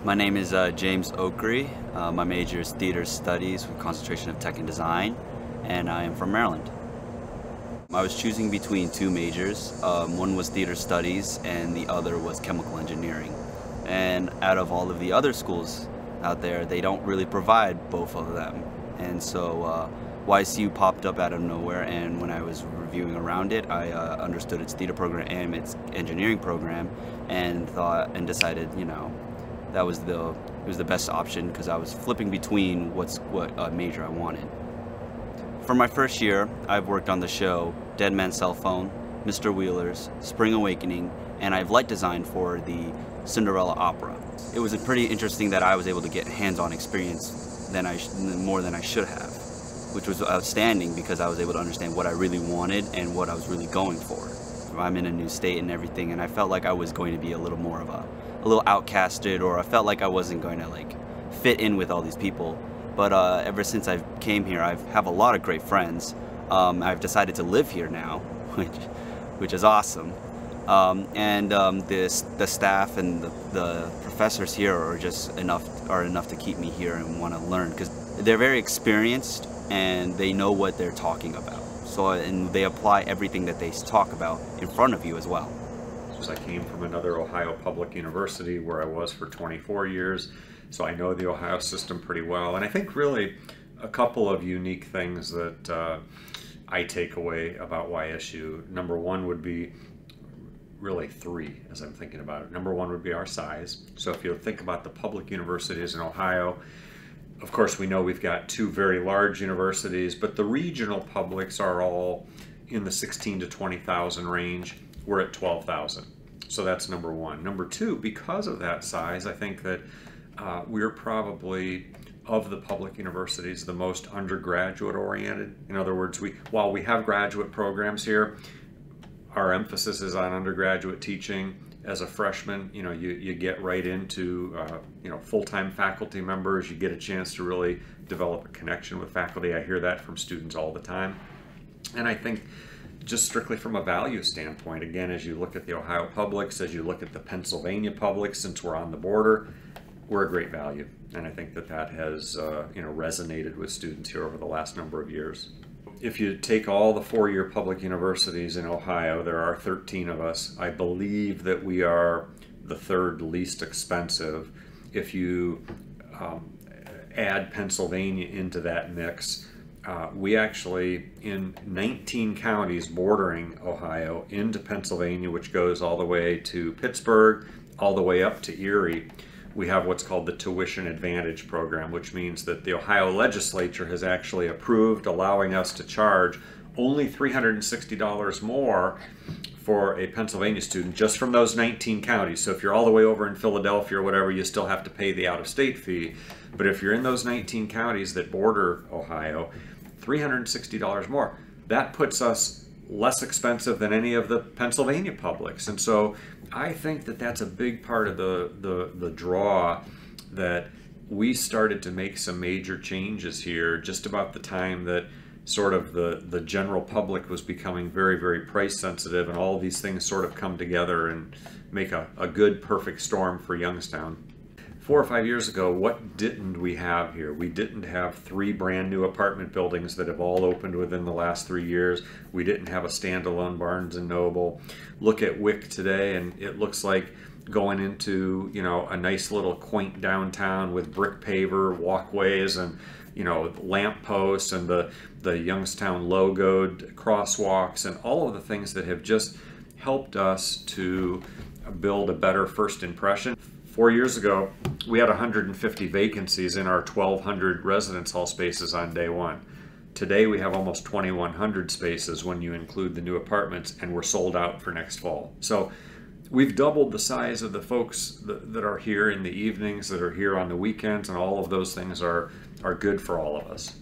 My name is James Oakrey. My major is theater studies with concentration of tech and design, and I am from Maryland. I was choosing between two majors. One was theater studies and the other was chemical engineering. And out of all of the other schools out there, they don't really provide both of them. And so YSU popped up out of nowhere, and when I was reviewing around it, I understood its theater program and its engineering program, and decided, that was the best option, because I was flipping between what major I wanted. For my first year, I've worked on the show Dead Man's Cell Phone, Mr. Wheeler's, Spring Awakening, and I've light designed for the Cinderella opera. It was pretty interesting that I was able to get hands-on experience more than I should have, which was outstanding because I was able to understand what I really wanted and what I was really going for. I'm in a new state and everything, and I felt like I was going to be a little more of a little outcasted, or I felt like I wasn't going to fit in with all these people. But ever since I came here, I have a lot of great friends. I've decided to live here now, which is awesome. The staff and the professors here are just enough to keep me here and want to learn, because they're very experienced and they know what they're talking about. And they apply everything that they talk about in front of you as well. I came from another Ohio public university where I was for 24 years, so I know the Ohio system pretty well. And I think really a couple of unique things that I take away about YSU. Number one would be, really three as I'm thinking about it. Number one would be our size. So if you think about the public universities in Ohio, of course we know we've got two very large universities, but the regional publics are all in the 16 to 20,000 range. We're at 12,000. So that's number one. Number two, because of that size, I think that we're probably, of the public universities, the most undergraduate oriented. In other words, while we have graduate programs here, our emphasis is on undergraduate teaching. As a freshman, you get right into full-time faculty members. You get a chance to really develop a connection with faculty. I hear that from students all the time. And I think just strictly from a value standpoint, again, as you look at the Ohio publics, as you look at the Pennsylvania publics, since we're on the border, we're a great value. And I think that has resonated with students here over the last number of years. If you take all the four-year public universities in Ohio, there are 13 of us. I believe that we are the third least expensive. If you add Pennsylvania into that mix, we actually, in 19 counties bordering Ohio into Pennsylvania, which goes all the way to Pittsburgh, all the way up to Erie, we have what's called the Tuition Advantage Program, which means that the Ohio legislature has actually approved allowing us to charge only $360 more for a Pennsylvania student just from those 19 counties. So if you're all the way over in Philadelphia or whatever, you still have to pay the out-of-state fee. But if you're in those 19 counties that border Ohio, $360 more. That puts us less expensive than any of the Pennsylvania publics. And so I think that that's a big part of the draw, that we started to make some major changes here just about the time that sort of the general public was becoming very, very price sensitive, and all of these things sort of come together and make a good, perfect storm for Youngstown. 4 or 5 years ago, what didn't we have here? We didn't have 3 brand new apartment buildings that have all opened within the last 3 years. We didn't have a standalone Barnes & Noble. Look at Wick today, and it looks like going into, a nice little quaint downtown with brick paver, walkways, and, lamp posts, and the Youngstown logoed crosswalks, and all of the things that have just helped us to build a better first impression. 4 years ago, we had 150 vacancies in our 1,200 residence hall spaces on day one. Today, we have almost 2,100 spaces when you include the new apartments, and we're sold out for next fall. So we've doubled the size of the folks that are here in the evenings, that are here on the weekends, and all of those things are good for all of us.